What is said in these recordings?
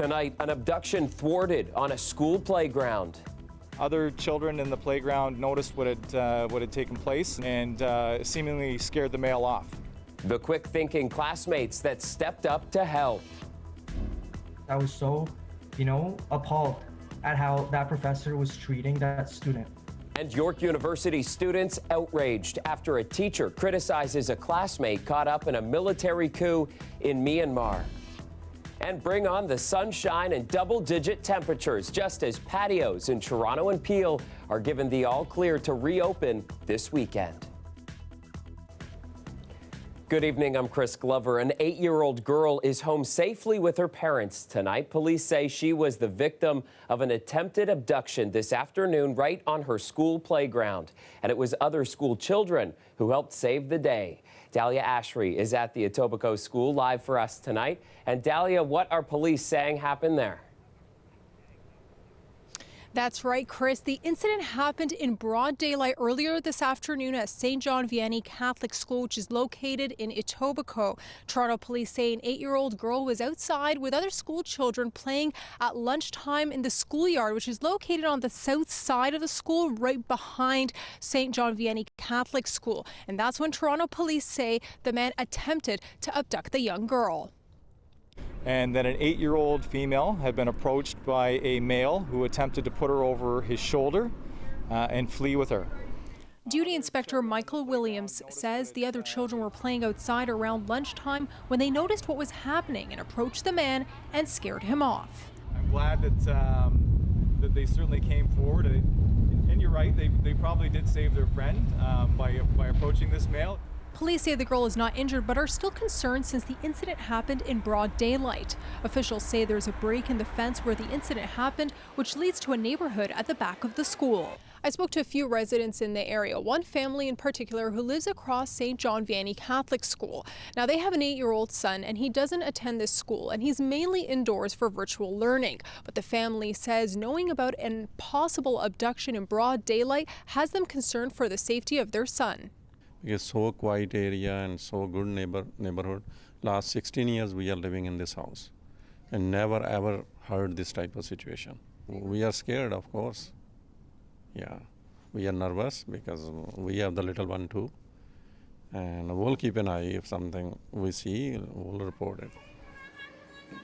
Tonight, an abduction thwarted on a school playground. Other children in the playground noticed what had taken place and seemingly scared the male off. The quick-thinking classmates that stepped up to help. I was so, appalled at how that professor was treating that student. And York University students outraged after a teacher criticizes a classmate caught up in a military coup in Myanmar. And bring on the sunshine and double-digit temperatures just as patios in Toronto and Peel are given the all-clear to reopen this weekend. Good evening, I'm Chris Glover. An 8-year-old girl is home safely with her parents tonight. Police say she was the victim of an attempted abduction this afternoon right on her school playground. And it was other school children who helped save the day. Dahlia Ashry is at the Etobicoke School live for us tonight. And Dahlia, what are police saying happened there? That's right, Chris. The incident happened in broad daylight earlier this afternoon at St. John Vianney Catholic School, which is located in Etobicoke. Toronto police say an 8-year-old girl was outside with other school children playing at lunchtime in the schoolyard, which is located on the south side of the school, right behind St. John Vianney Catholic School. And that's when Toronto police say the man attempted to abduct the young girl. And that an 8-year-old female had been approached by a male who attempted to put her over his shoulder and flee with her. Duty Inspector Michael Williams says the other children were playing outside around lunchtime when they noticed what was happening and approached the man and scared him off. I'm glad that they certainly came forward. And you're right, they probably did save their friend by approaching this male. Police say the girl is not injured but are still concerned since the incident happened in broad daylight. Officials say there's a break in the fence where the incident happened, which leads to a neighborhood at the back of the school. I spoke to a few residents in the area, one family in particular who lives across St. John Vianney Catholic School. Now, they have an 8-year-old son and he doesn't attend this school and he's mainly indoors for virtual learning. But the family says knowing about a possible abduction in broad daylight has them concerned for the safety of their son. It's so quiet area and so good neighborhood. Last 16 years we are living in this house and never ever heard this type of situation. We are scared, of course. Yeah, we are nervous because we have the little one too. And we'll keep an eye. If something we see, we'll report it.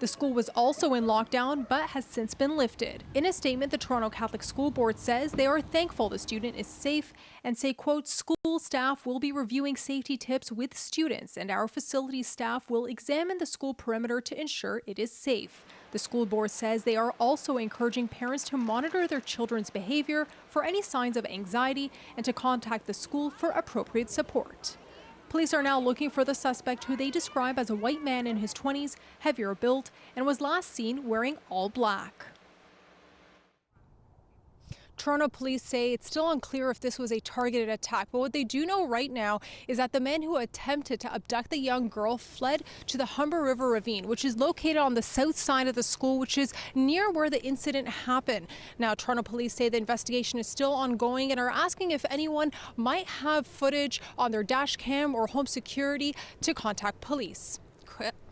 The school was also in lockdown but has since been lifted. In a statement, the Toronto Catholic School Board says they are thankful the student is safe and say, quote, school staff will be reviewing safety tips with students and our facilities staff will examine the school perimeter to ensure it is safe. The school board says they are also encouraging parents to monitor their children's behavior for any signs of anxiety and to contact the school for appropriate support. Police are now looking for the suspect, who they describe as a white man in his 20s, heavier built, and was last seen wearing all black. Toronto police say it's still unclear if this was a targeted attack, but what they do know right now is that the man who attempted to abduct the young girl fled to the Humber River Ravine, which is located on the south side of the school, which is near where the incident happened. Now, Toronto police say the investigation is still ongoing and are asking if anyone might have footage on their dash cam or home security to contact police.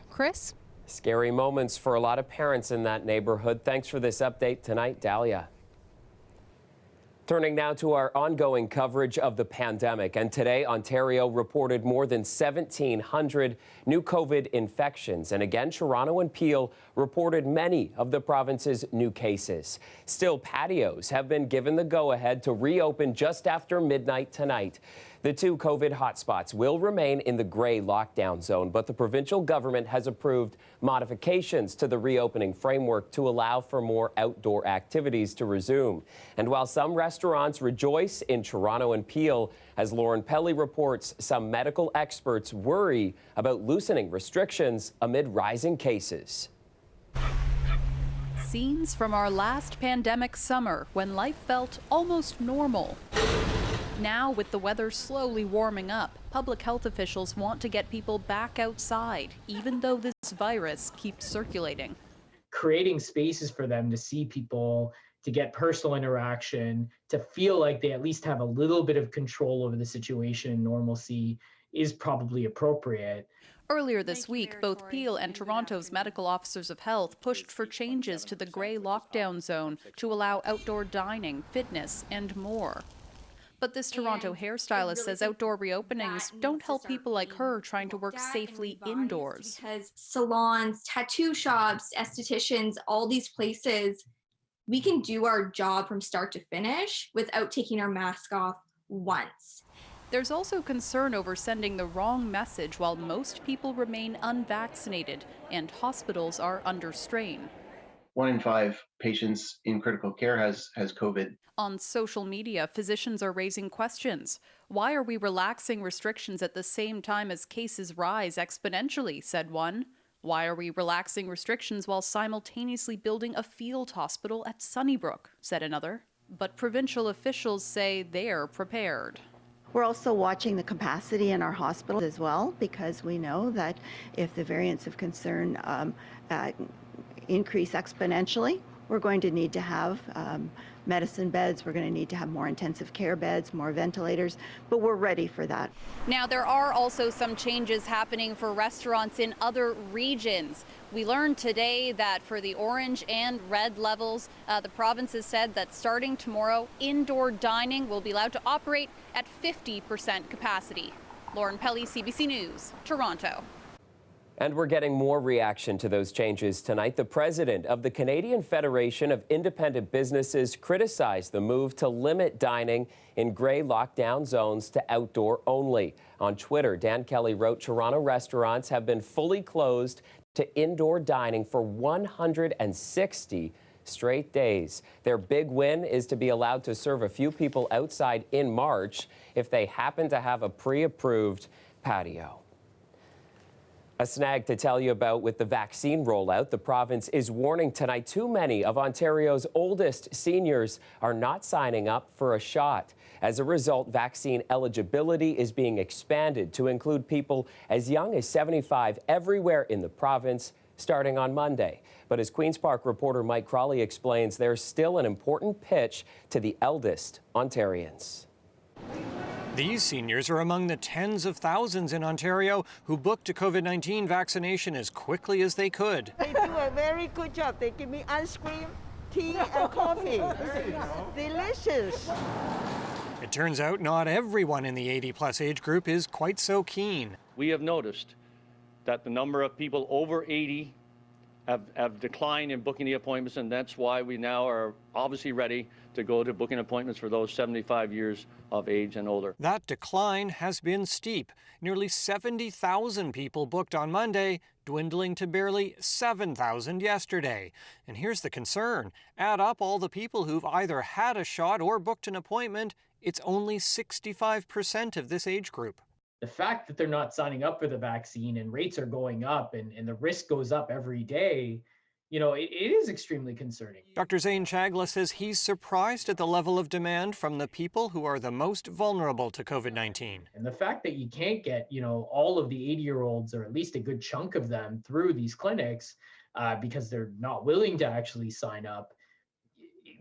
Chris? Scary moments for a lot of parents in that neighborhood. Thanks for this update tonight, Dahlia. Turning now to our ongoing coverage of the pandemic. And today, Ontario reported more than 1,700 new COVID infections. And again, Toronto and Peel reported many of the province's new cases. Still, patios have been given the go-ahead to reopen just after midnight tonight. The two COVID hotspots will remain in the gray lockdown zone, but the provincial government has approved modifications to the reopening framework to allow for more outdoor activities to resume. And while some restaurants rejoice in Toronto and Peel, as Lauren Pelly reports, some medical experts worry about loosening restrictions amid rising cases. Scenes from our last pandemic summer when life felt almost normal. Now, with the weather slowly warming up, public health officials want to get people back outside, even though this virus keeps circulating. Creating spaces for them to see people, to get personal interaction, to feel like they at least have a little bit of control over the situation and normalcy is probably appropriate. Earlier this week, both Peel and Toronto's medical officers of health pushed for changes to the grey lockdown zone to allow outdoor dining, fitness, and more. But this Toronto hairstylist says outdoor reopenings don't help people like her trying to work safely indoors. Because salons, tattoo shops, estheticians, all these places, we can do our job from start to finish without taking our mask off once. There's also concern over sending the wrong message while most people remain unvaccinated and hospitals are under strain. 1 in 5 patients in critical care has COVID. On social media, physicians are raising questions. Why are we relaxing restrictions at the same time as cases rise exponentially, said one. Why are we relaxing restrictions while simultaneously building a field hospital at Sunnybrook, said another. But provincial officials say they're prepared. We're also watching the capacity in our hospitals as well, because we know that if the variants of concern increase exponentially, we're going to need to have medicine beds, we're going to need to have more intensive care beds, more ventilators, but we're ready for that. Now, there are also some changes happening for restaurants in other regions. We learned today that for the orange and red levels, the province has said that starting tomorrow, indoor dining will be allowed to operate at 50% capacity. Lauren Pelly, CBC News, Toronto. And we're getting more reaction to those changes tonight. The president of the Canadian Federation of Independent Businesses criticized the move to limit dining in grey lockdown zones to outdoor only. On Twitter, Dan Kelly wrote, Toronto restaurants have been fully closed to indoor dining for 160 straight days. Their big win is to be allowed to serve a few people outside in March if they happen to have a pre-approved patio. A snag to tell you about with the vaccine rollout. The province is warning tonight too many of Ontario's oldest seniors are not signing up for a shot. As a result, vaccine eligibility is being expanded to include people as young as 75 everywhere in the province, starting on Monday. But as Queen's Park reporter Mike Crawley explains, there's still an important pitch to the eldest Ontarians. These seniors are among the tens of thousands in Ontario who booked a COVID-19 vaccination as quickly as they could. They do a very good job. They give me ice cream, tea, and coffee. Delicious. It turns out not everyone in the 80-plus age group is quite so keen. We have noticed that the number of people over 80 have declined in booking the appointments, and that's why we now are obviously ready to go to booking appointments for those 75 years of age and older. That decline has been steep. Nearly 70,000 people booked on Monday, dwindling to barely 7,000 yesterday. And here's the concern. Add up all the people who've either had a shot or booked an appointment, it's only 65% of this age group. The fact that they're not signing up for the vaccine and rates are going up and the risk goes up every day, you know, it is extremely concerning. Dr. Zane Chagla says he's surprised at the level of demand from the people who are the most vulnerable to COVID-19. And the fact that you can't get, you know, all of the 80-year-olds or at least a good chunk of them through these clinics because they're not willing to actually sign up,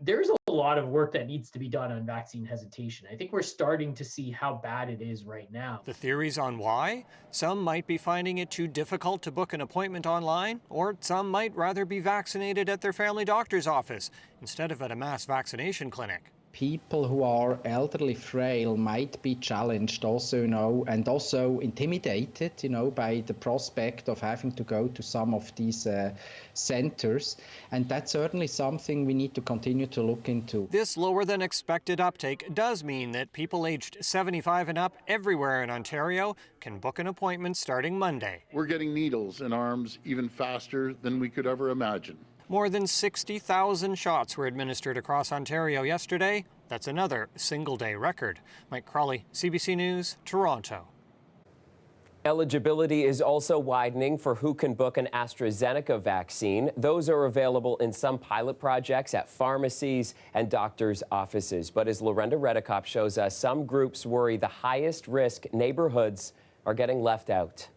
there's a lot of work that needs to be done on vaccine hesitation. I think we're starting to see how bad it is right now. The theories on why? Some might be finding it too difficult to book an appointment online, or some might rather be vaccinated at their family doctor's office instead of at a mass vaccination clinic. People who are elderly, frail might be challenged also, and also intimidated, by the prospect of having to go to some of these centers. And that's certainly something we need to continue to look into. This lower than expected uptake does mean that people aged 75 and up everywhere in Ontario can book an appointment starting Monday. We're getting needles in arms even faster than we could ever imagine. More than 60,000 shots were administered across Ontario yesterday. That's another single-day record. Mike Crawley, CBC News, Toronto. Eligibility is also widening for who can book an AstraZeneca vaccine. Those are available in some pilot projects at pharmacies and doctors' offices. But as Lorenda Redekop shows us, some groups worry the highest risk neighborhoods are getting left out.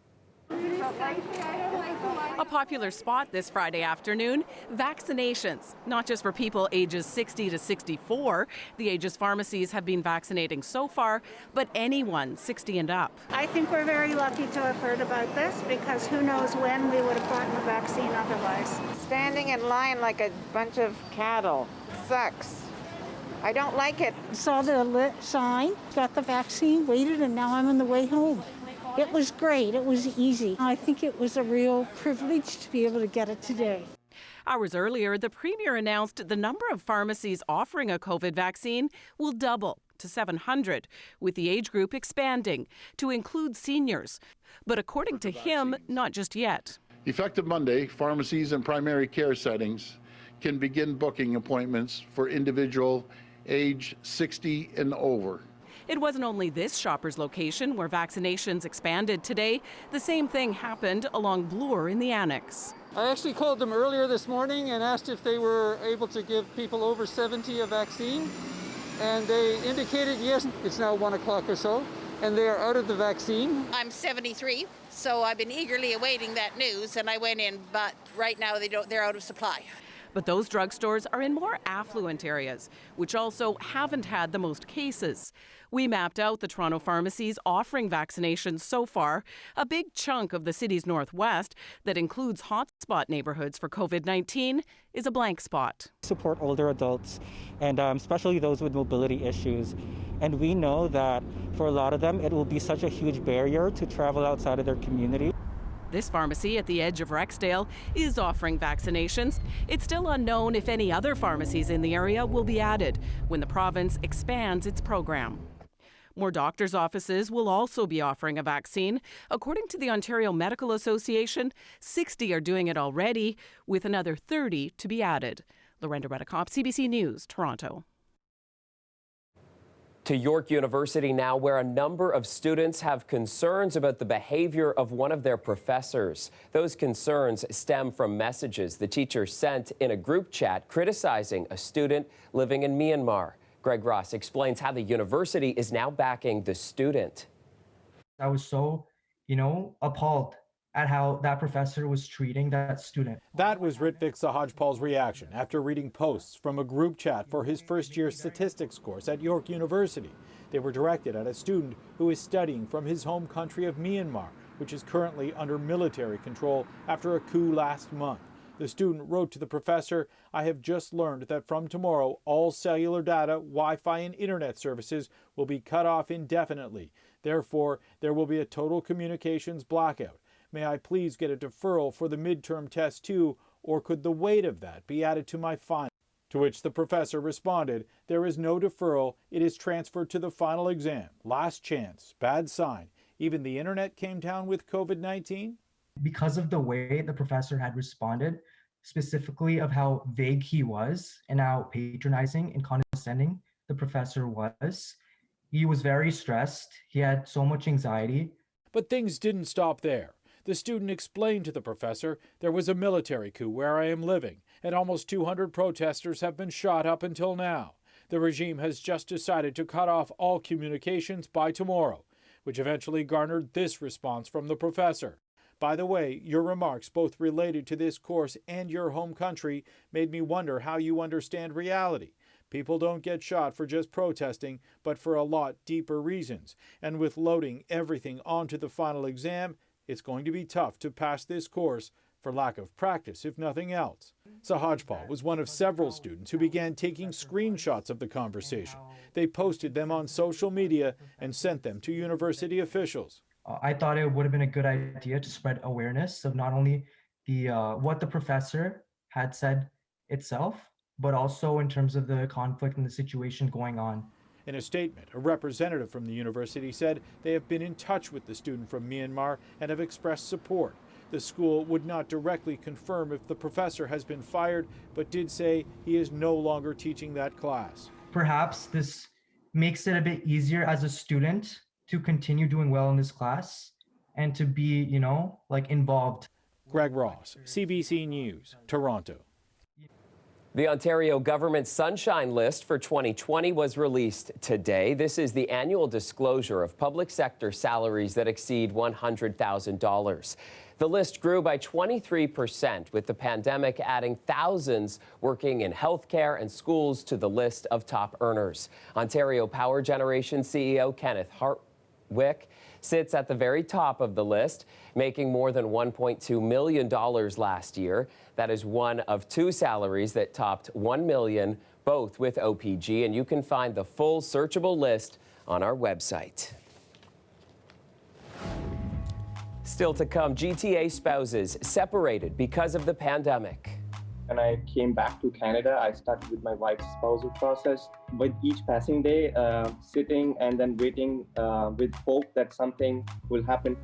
A popular spot this Friday afternoon, vaccinations, not just for people ages 60 to 64. The Aegis pharmacies have been vaccinating so far, but anyone 60 and up. I think we're very lucky to have heard about this because who knows when we would have gotten the vaccine otherwise. Standing in line like a bunch of cattle sucks. I don't like it. Saw the sign, got the vaccine, waited, and now I'm on the way home. It was great. It was easy. I think it was a real privilege to be able to get it today. Hours earlier, the Premier announced the number of pharmacies offering a COVID vaccine will double to 700, with the age group expanding to include seniors. But according to him, not just yet. Effective Monday, pharmacies and primary care settings can begin booking appointments for individual age 60 and over. It wasn't only this shopper's location where vaccinations expanded today. The same thing happened along Bloor in the Annex. I actually called them earlier this morning and asked if they were able to give people over 70 a vaccine. And they indicated yes. It's now 1 o'clock or so, and they are out of the vaccine. I'm 73, so I've been eagerly awaiting that news, and I went in, but right now they're out of supply. But those drugstores are in more affluent areas, which also haven't had the most cases. We mapped out the Toronto pharmacies offering vaccinations so far. A big chunk of the city's northwest that includes hotspot neighborhoods for COVID-19 is a blank spot. Support older adults and especially those with mobility issues. And we know that for a lot of them, it will be such a huge barrier to travel outside of their community. This pharmacy at the edge of Rexdale is offering vaccinations. It's still unknown if any other pharmacies in the area will be added when the province expands its program. More doctors' offices will also be offering a vaccine. According to the Ontario Medical Association, 60 are doing it already, with another 30 to be added. Lorenda Redekop, CBC News, Toronto. To York University now, where a number of students have concerns about the behavior of one of their professors. Those concerns stem from messages the teacher sent in a group chat criticizing a student living in Myanmar. Greg Ross explains how the university is now backing the student. I was so, appalled at how that professor was treating that student. That was Ritvik Sahajpal's reaction after reading posts from a group chat for his first-year statistics course at York University. They were directed at a student who is studying from his home country of Myanmar, which is currently under military control after a coup last month. The student wrote to the professor, "I have just learned that from tomorrow, all cellular data, Wi-Fi, and internet services will be cut off indefinitely. Therefore, there will be a total communications blackout. May I please get a deferral for the midterm test too, or could the weight of that be added to my final?" To which the professor responded, "There is no deferral. It is transferred to the final exam. Last chance. Bad sign. Even the internet came down with COVID-19? Because of the way the professor had responded, specifically of how vague he was and how patronizing and condescending the professor was, he was very stressed. He had so much anxiety. But things didn't stop there. The student explained to the professor, "There was a military coup where I am living, and almost 200 protesters have been shot up until now. The regime has just decided to cut off all communications by tomorrow," which eventually garnered this response from the professor. "By the way, your remarks, both related to this course and your home country, made me wonder how you understand reality. People don't get shot for just protesting, but for a lot deeper reasons. And with loading everything onto the final exam, it's going to be tough to pass this course for lack of practice, if nothing else." Sahajpal was one of several students who began taking screenshots of the conversation. They posted them on social media and sent them to university officials. I thought it would have been a good idea to spread awareness of not only the what the professor had said itself, but also in terms of the conflict and the situation going on. In a statement, a representative from the university said they have been in touch with the student from Myanmar and have expressed support. The school would not directly confirm if the professor has been fired, but did say he is no longer teaching that class. Perhaps this makes it a bit easier as a student to continue doing well in this class and to be, involved. Greg Ross, CBC News, Toronto. The Ontario government Sunshine List for 2020 was released today. This is the annual disclosure of public sector salaries that exceed $100,000. The list grew by 23%, with the pandemic adding thousands working in healthcare and schools to the list of top earners. Ontario Power Generation CEO Kenneth Hartwick sits at the very top of the list, making more than $1.2 million last year. That is one of two salaries that topped $1 million, both with OPG, and you can find the full searchable list on our website. Still to come, GTA spouses separated because of the pandemic. When I came back to Canada, I started with my wife's spousal process. With each passing day, sitting and then waiting with hope that something will happen.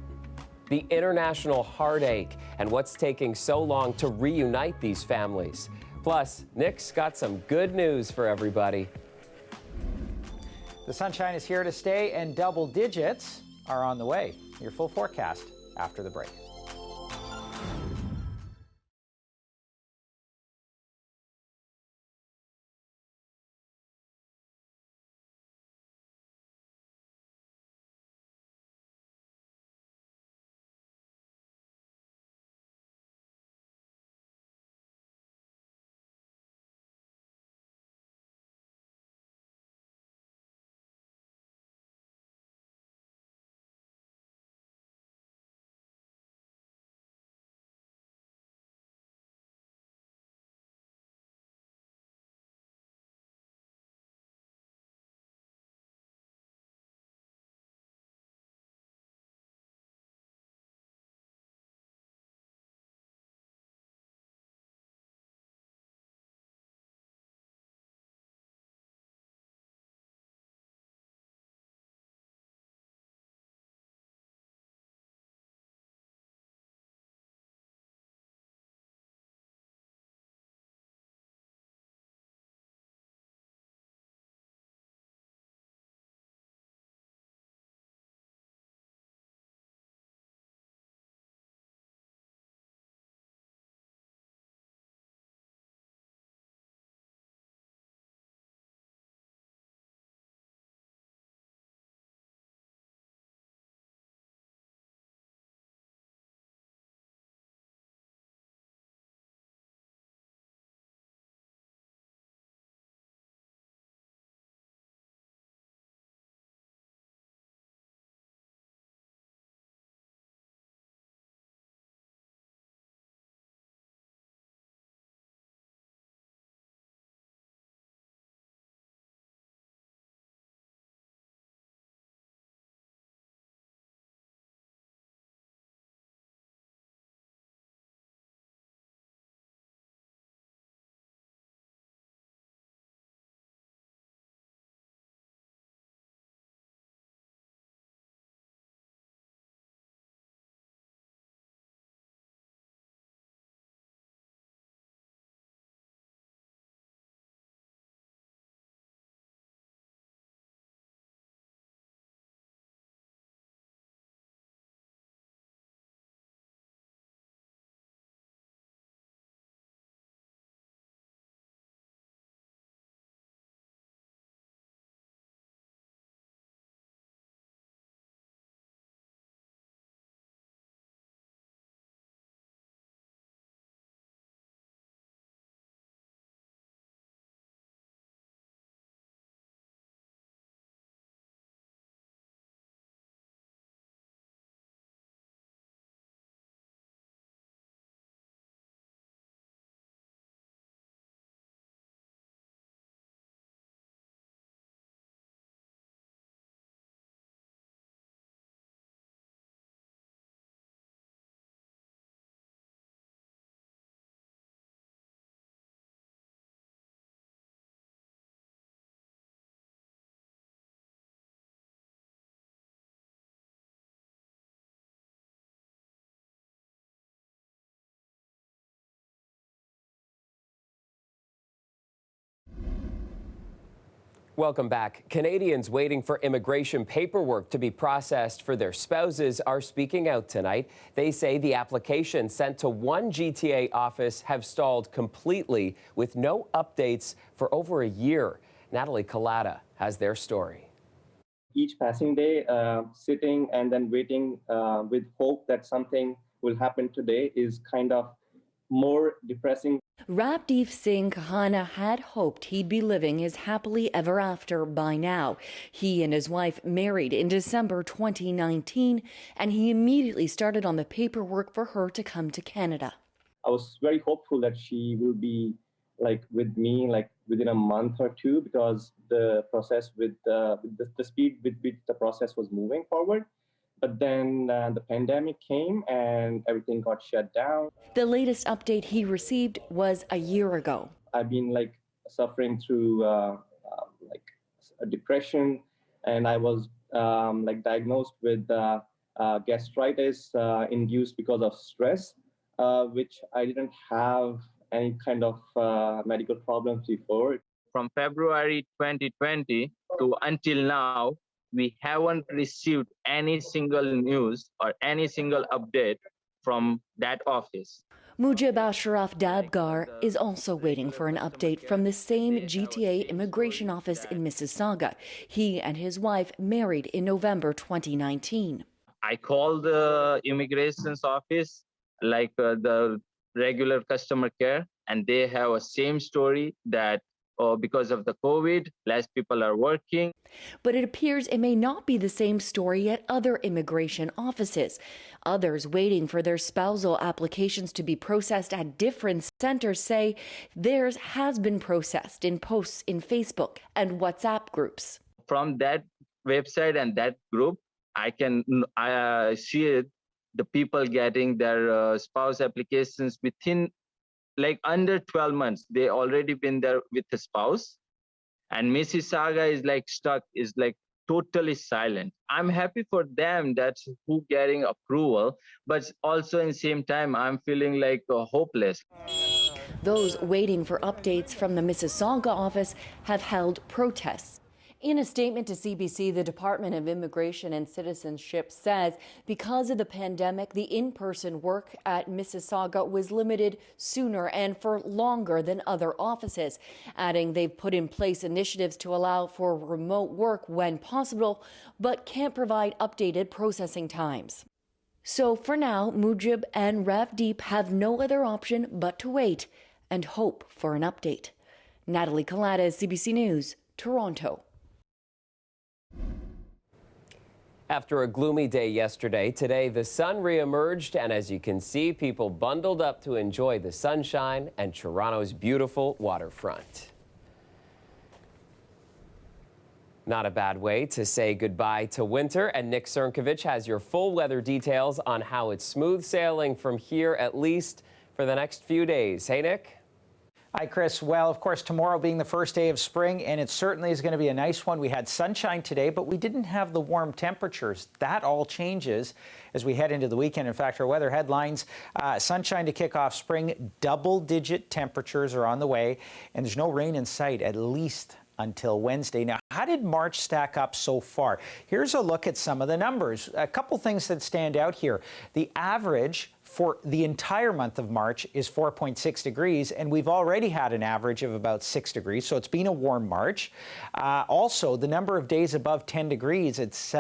The international heartache and what's taking so long to reunite these families. Plus, Nick's got some good news for everybody. The sunshine is here to stay and double digits are on the way. Your full forecast after the break. Welcome back. Canadians waiting for immigration paperwork to be processed for their spouses are speaking out tonight. They say the applications sent to one GTA office have stalled completely with no updates for over a year. Natalie Collada has their story. Each passing day, sitting and then waiting with hope that something will happen today is kind of more depressing. Ravdeep Singh Kahana had hoped he'd be living his happily ever after by now. He and his wife married in December 2019, and he immediately started on the paperwork for her to come to Canada. I was very hopeful that she will be with me within a month or two, because the process with the speed with which the process was moving forward. But then the pandemic came and everything got shut down. The latest update he received was a year ago. I've been suffering through a depression, and I was diagnosed with gastritis induced because of stress, which I didn't have any kind of medical problems before. From February 2020 to until now, we haven't received any single news or any single update from that office. Mujib Ashraf Dabgar is also waiting for an update from the same GTA immigration office in Mississauga. He and his wife married in November 2019. I called the immigration's office, the regular customer care, and they have a same story that because of the COVID, less people are working. But it appears it may not be the same story at other immigration offices. Others waiting for their spousal applications to be processed at different centers say theirs has been processed in posts in Facebook and WhatsApp groups. From that website and that group, I see it, the people getting their spouse applications within under 12 months. They already been there with the spouse, and Mississauga is stuck, is totally silent. I'm happy for them that's who getting approval, but also in the same time I'm feeling hopeless. Those waiting for updates from the Mississauga office have held protests. In a statement to CBC, the Department of Immigration and Citizenship says because of the pandemic, the in-person work at Mississauga was limited sooner and for longer than other offices, adding they've put in place initiatives to allow for remote work when possible, but can't provide updated processing times. So for now, Mujib and Ravdeep have no other option but to wait and hope for an update. Natalie Collada, CBC News, Toronto. After a gloomy day yesterday, today the sun reemerged, and as you can see, people bundled up to enjoy the sunshine and Toronto's beautiful waterfront. Not a bad way to say goodbye to winter, and Nick Cernkovich has your full weather details on how it's smooth sailing from here, at least for the next few days. Hey, Nick? Hi, Chris. Well, of course, tomorrow being the first day of spring, and it certainly is going to be a nice one. We had sunshine today, but we didn't have the warm temperatures. That all changes as we head into the weekend. In fact, our weather headlines, sunshine to kick off spring, double-digit temperatures are on the way, and there's no rain in sight, at least until Wednesday. Now, how did March stack up so far? Here's a look at some of the numbers. A couple things that stand out here. The average for the entire month of March is 4.6 degrees, and we've already had an average of about 6 degrees, so it's been a warm March. Also, the number of days above 10 degrees, it's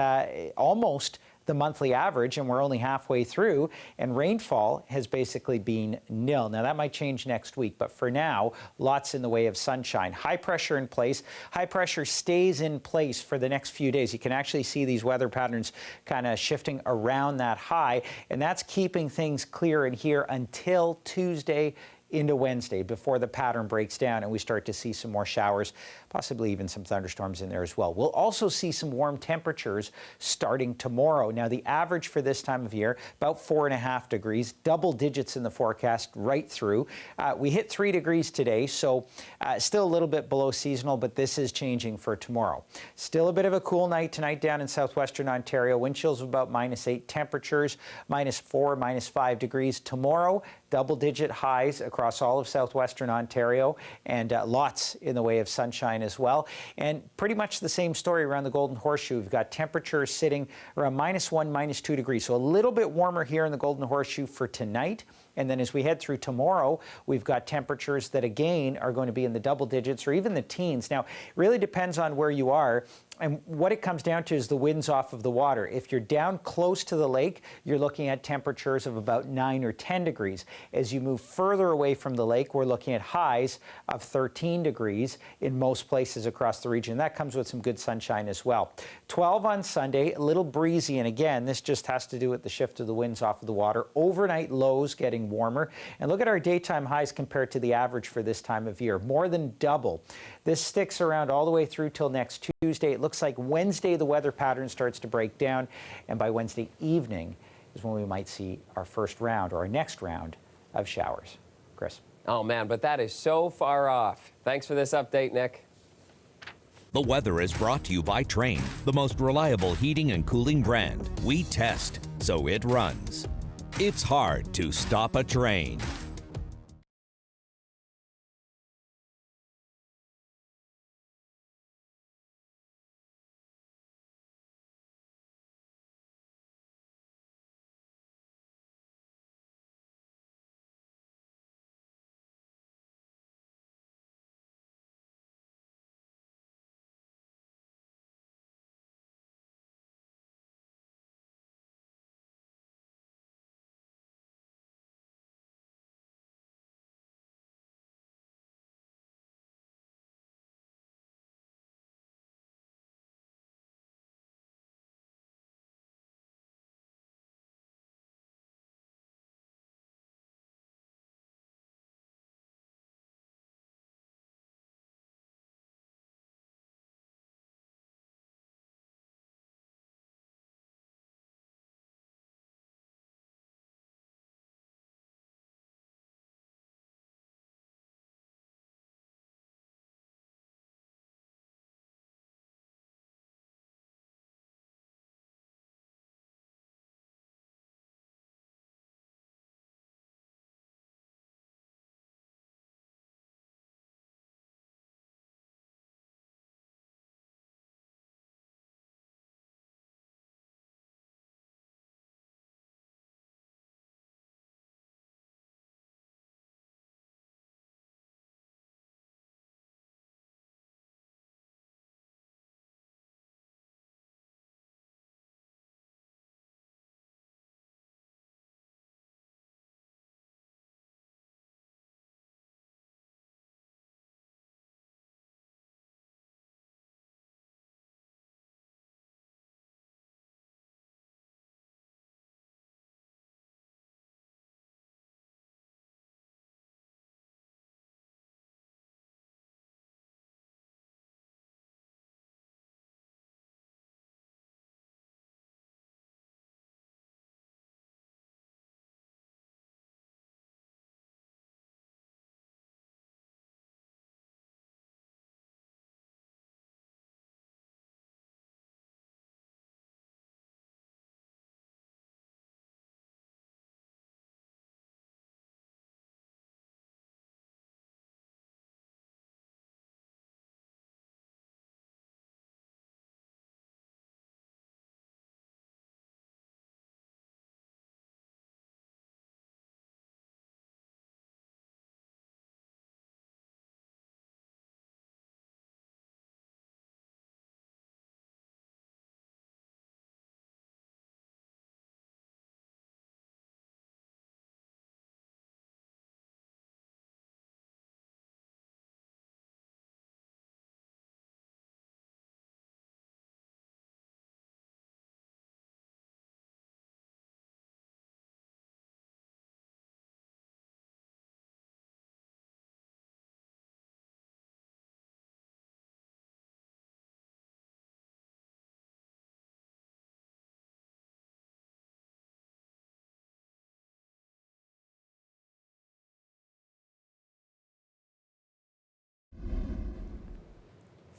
almost the monthly average, and we're only halfway through, and rainfall has basically been nil. Now, that might change next week, but for now, lots in the way of sunshine. High pressure in place. High pressure stays in place for the next few days. You can actually see these weather patterns kind of shifting around that high, and that's keeping things clear in here until Tuesday into Wednesday before the pattern breaks down and we start to see some more showers, possibly even some thunderstorms in there as well. We'll also see some warm temperatures starting tomorrow. Now, the average for this time of year, about 4.5 degrees, double digits in the forecast right through. We hit 3 degrees today, so still a little bit below seasonal, but this is changing for tomorrow. Still a bit of a cool night tonight down in southwestern Ontario. Wind chills of about -8, temperatures -4, -5 degrees. Tomorrow, double-digit highs across all of southwestern Ontario, and lots in the way of sunshine as well. And pretty much the same story around the Golden Horseshoe. We've got temperatures sitting around -1, -2 degrees, so a little bit warmer here in the Golden Horseshoe for tonight. And then as we head through tomorrow, we've got temperatures that again are going to be in the double digits or even the teens. Now, it really depends on where you are. And what it comes down to is the winds off of the water. If you're down close to the lake, you're looking at temperatures of about 9 or 10 degrees. As you move further away from the lake, we're looking at highs of 13 degrees in most places across the region. That comes with some good sunshine as well. 12 on Sunday, a little breezy. And again, this just has to do with the shift of the winds off of the water. Overnight lows getting warmer. And look at our daytime highs compared to the average for this time of year. More than double. This sticks around all the way through till next Tuesday. It looks like Wednesday the weather pattern starts to break down, and by Wednesday evening is when we might see our first round or our next round of showers. Chris. Oh man, but that is so far off. Thanks for this update, Nick. The weather is brought to you by Trane, the most reliable heating and cooling brand. We test, so it runs. It's hard to stop a train.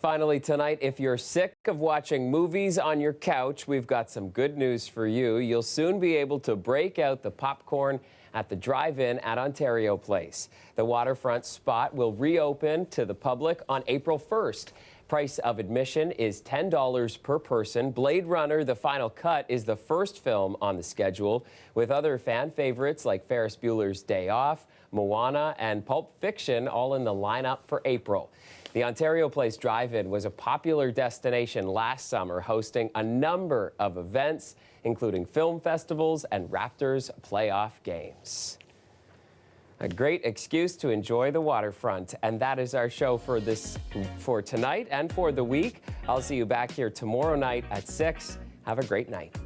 Finally tonight, if you're sick of watching movies on your couch, we've got some good news for you. You'll soon be able to break out the popcorn at the Drive-In at Ontario Place. The waterfront spot will reopen to the public on April 1st. Price of admission is $10 per person. Blade Runner: The Final Cut is the first film on the schedule, with other fan favorites like Ferris Bueller's Day Off, Moana, and Pulp Fiction all in the lineup for April. The Ontario Place Drive-In was a popular destination last summer, hosting a number of events, including film festivals and Raptors playoff games. A great excuse to enjoy the waterfront. And that is our show for tonight and for the week. I'll see you back here tomorrow night at 6. Have a great night.